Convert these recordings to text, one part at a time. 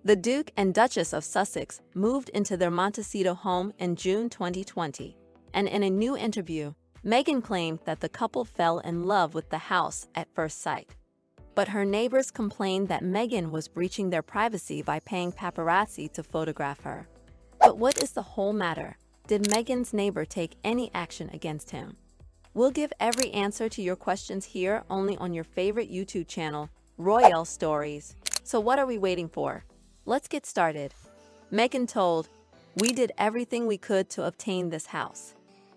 The Duke and Duchess of Sussex moved into their Montecito home in June 2020, and in a new interview, Meghan claimed that the couple fell in love with the house at first sight. But her neighbors complained that Meghan was breaching their privacy by paying paparazzi to photograph her. But what is the whole matter? Did Meghan's neighbor take any action against him? We'll give every answer to your questions here only on your favorite YouTube channel, Royal Stories. So what are we waiting for? Let's get started. Meghan told, "We did everything we could to obtain this house.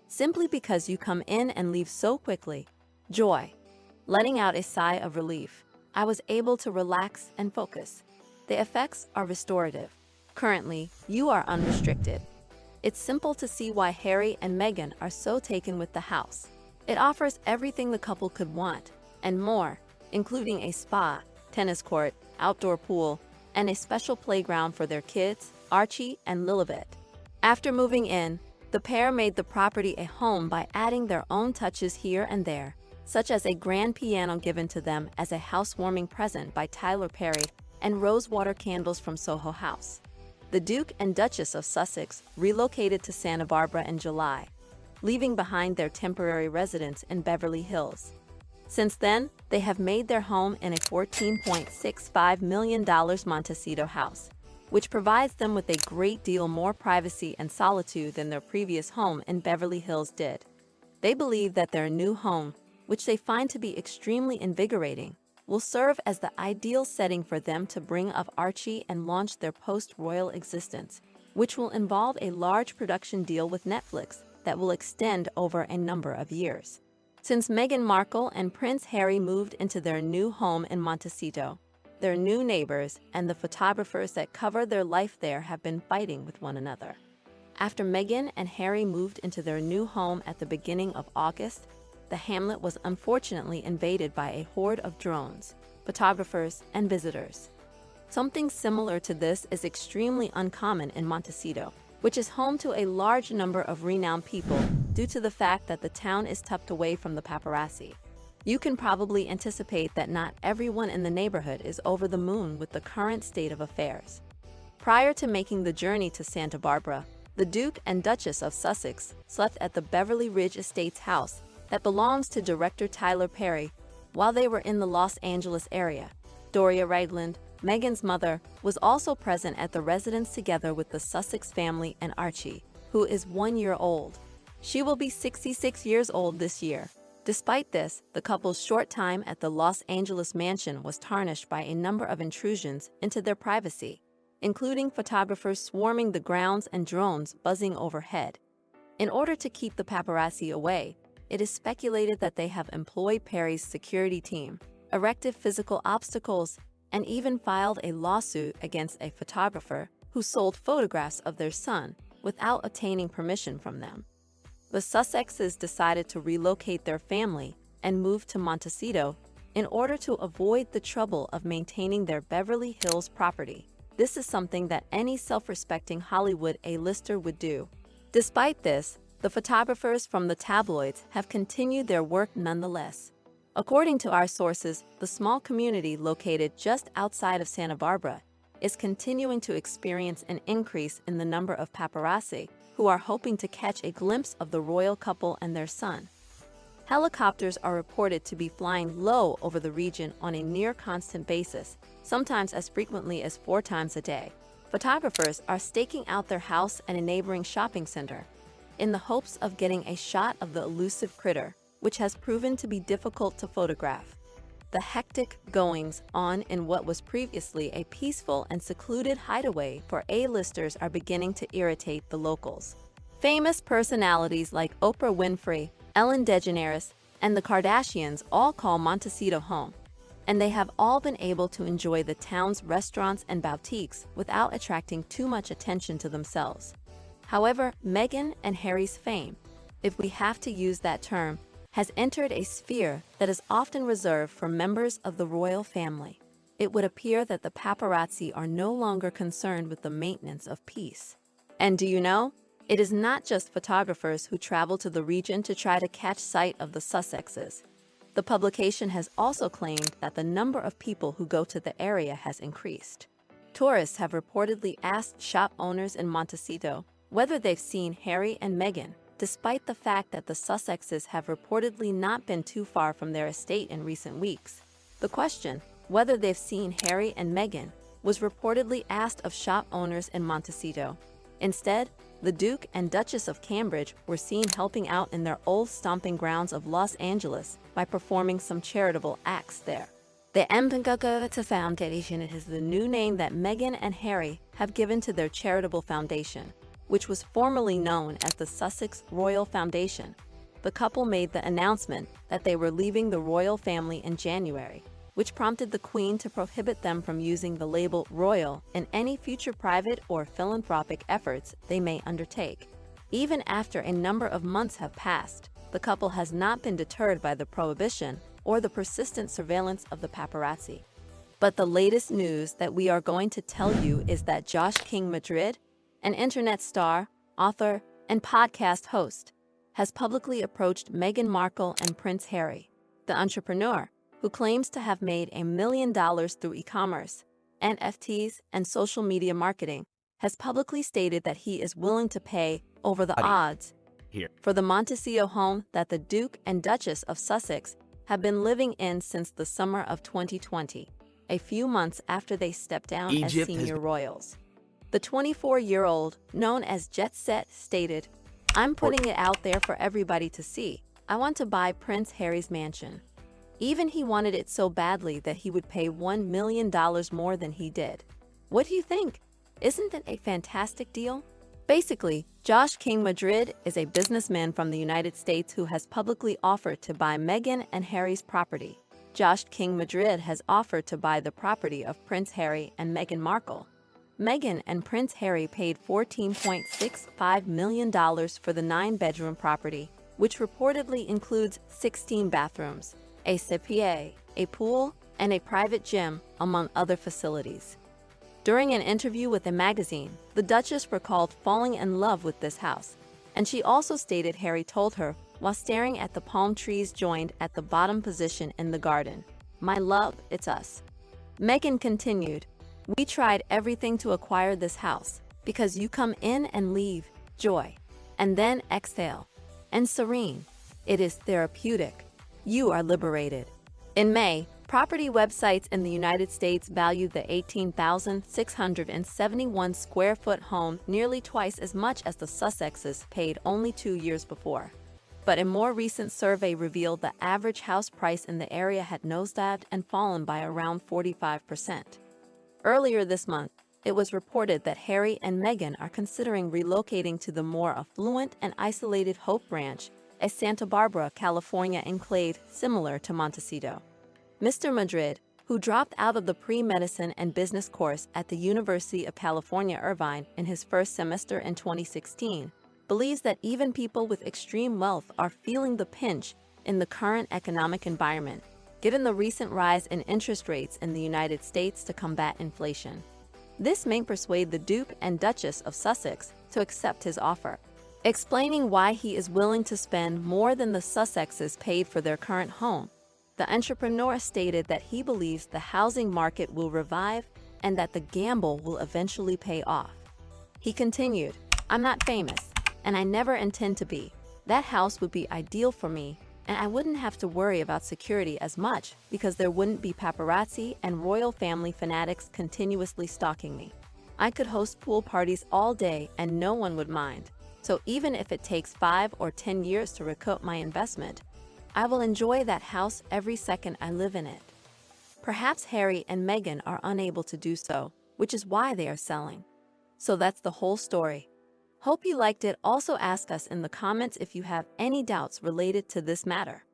Simply because you come in and leave so quickly. Joy." Letting out a sigh of relief, "I was able to relax and focus. The effects are restorative. Currently, you are unrestricted." It's simple to see why Harry and Meghan are so taken with the house. It offers everything the couple could want, and more, including a spa, tennis court, outdoor pool, and a special playground for their kids, Archie and Lilibet. After moving in, the pair made the property a home by adding their own touches here and there, such as a grand piano given to them as a housewarming present by Tyler Perry and rosewater candles from Soho House. The Duke and Duchess of Sussex relocated to Santa Barbara in July, leaving behind their temporary residence in Beverly Hills. Since then, they have made their home in a $14.65 million Montecito house, which provides them with a great deal more privacy and solitude than their previous home in Beverly Hills did. They believe that their new home, which they find to be extremely invigorating, will serve as the ideal setting for them to bring up Archie and launch their post-royal existence, which will involve a large production deal with Netflix that will extend over a number of years. Since Meghan Markle and Prince Harry moved into their new home in Montecito, their new neighbors and the photographers that cover their life there have been fighting with one another. After Meghan and Harry moved into their new home at the beginning of August, the hamlet was unfortunately invaded by a horde of drones, photographers, and visitors. Something similar to this is extremely uncommon in Montecito, which is home to a large number of renowned people due to the fact that the town is tucked away from the paparazzi. You can probably anticipate that not everyone in the neighborhood is over the moon with the current state of affairs. Prior to making the journey to Santa Barbara, the Duke and Duchess of Sussex slept at the Beverly Ridge Estates house that belongs to director Tyler Perry while they were in the Los Angeles area. Doria Ragland, Meghan's mother, was also present at the residence together with the Sussex family and Archie, who is 1 year old. She will be 66 years old this year. Despite this, the couple's short time at the Los Angeles mansion was tarnished by a number of intrusions into their privacy, including photographers swarming the grounds and drones buzzing overhead. In order to keep the paparazzi away, it is speculated that they have employed Perry's security team, erected physical obstacles, and even filed a lawsuit against a photographer who sold photographs of their son without obtaining permission from them. The Sussexes decided to relocate their family and move to Montecito in order to avoid the trouble of maintaining their Beverly Hills property. This is something that any self-respecting Hollywood A-lister would do. Despite this, the photographers from the tabloids have continued their work nonetheless. According to our sources, the small community located just outside of Santa Barbara is continuing to experience an increase in the number of paparazzi who are hoping to catch a glimpse of the royal couple and their son. Helicopters are reported to be flying low over the region on a near-constant basis, sometimes as frequently as 4 times a day. Photographers are staking out their house and a neighboring shopping center in the hopes of getting a shot of the elusive critter, which has proven to be difficult to photograph. The hectic goings-on in what was previously a peaceful and secluded hideaway for A-listers are beginning to irritate the locals. Famous personalities like Oprah Winfrey, Ellen DeGeneres, and the Kardashians all call Montecito home, and they have all been able to enjoy the town's restaurants and boutiques without attracting too much attention to themselves. However, Meghan and Harry's fame, if we have to use that term, has entered a sphere that is often reserved for members of the royal family. It would appear that the paparazzi are no longer concerned with the maintenance of peace. And do you know? It is not just photographers who travel to the region to try to catch sight of the Sussexes. The publication has also claimed that the number of people who go to the area has increased. Tourists have reportedly asked shop owners in Montecito whether they've seen Harry and Meghan, despite the fact that the Sussexes have reportedly not been too far from their estate in recent weeks. The question, whether they've seen Harry and Meghan, was reportedly asked of shop owners in Montecito. Instead, the Duke and Duchess of Cambridge were seen helping out in their old stomping grounds of Los Angeles by performing some charitable acts there. The Montecito Foundation is the new name that Meghan and Harry have given to their charitable foundation, which was formerly known as the Sussex Royal Foundation. The couple made the announcement that they were leaving the royal family in January, which prompted the Queen to prohibit them from using the label royal in any future private or philanthropic efforts they may undertake. Even after a number of months have passed, the couple has not been deterred by the prohibition or the persistent surveillance of the paparazzi. But the latest news that we are going to tell you is that Josh King Madrid, an internet star, author, and podcast host, has publicly approached Meghan Markle and Prince Harry. The entrepreneur, who claims to have made $1 million through e-commerce, NFTs, and social media marketing, has publicly stated that he is willing to pay over the odds for the Montecito home that the Duke and Duchess of Sussex have been living in since the summer of 2020, a few months after they stepped down as senior royals. The 24-year-old, known as Jet Set, stated, "I'm putting it out there for everybody to see. I want to buy Prince Harry's mansion." Even he wanted it so badly that he would pay $1 million more than he did. What do you think? Isn't that a fantastic deal? Basically, Josh King Madrid is a businessman from the United States who has publicly offered to buy Meghan and Harry's property. Josh King Madrid has offered to buy the property of Prince Harry and Meghan Markle. Meghan and Prince Harry paid $14.65 million for the 9-bedroom property, which reportedly includes 16 bathrooms, a CPA, a pool, and a private gym, among other facilities. During an interview with a magazine, the Duchess recalled falling in love with this house, and she also stated Harry told her while staring at the palm trees joined at the bottom position in the garden, "My love, it's us." Meghan continued, "We tried everything to acquire this house, because you come in and leave, joy, and then exhale, and serene. It is therapeutic. You are liberated." In May, property websites in the United States valued the 18,671 square foot home nearly twice as much as the Sussexes paid only 2 years before. But a more recent survey revealed the average house price in the area had nosedived and fallen by around 45%. Earlier this month, it was reported that Harry and Meghan are considering relocating to the more affluent and isolated Hope Ranch, a Santa Barbara, California enclave similar to Montecito. Mr. Madrid, who dropped out of the pre-medicine and business course at the University of California, Irvine in his first semester in 2016, believes that even people with extreme wealth are feeling the pinch in the current economic environment, given the recent rise in interest rates in the United States to combat inflation. This may persuade the Duke and Duchess of Sussex to accept his offer. Explaining why he is willing to spend more than the Sussexes paid for their current home, the entrepreneur stated that he believes the housing market will revive and that the gamble will eventually pay off. He continued, "I'm not famous, and I never intend to be. That house would be ideal for me, and I wouldn't have to worry about security as much because there wouldn't be paparazzi and royal family fanatics continuously stalking me. I could host pool parties all day and no one would mind. So even if it takes 5 or 10 years to recoup my investment, I will enjoy that house every second I live in it." Perhaps Harry and Meghan are unable to do so, which is why they are selling. So that's the whole story. Hope you liked it. Also ask us in the comments if you have any doubts related to this matter.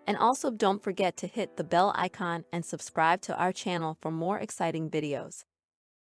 And also don't forget to hit the bell icon and subscribe to our channel for more exciting videos.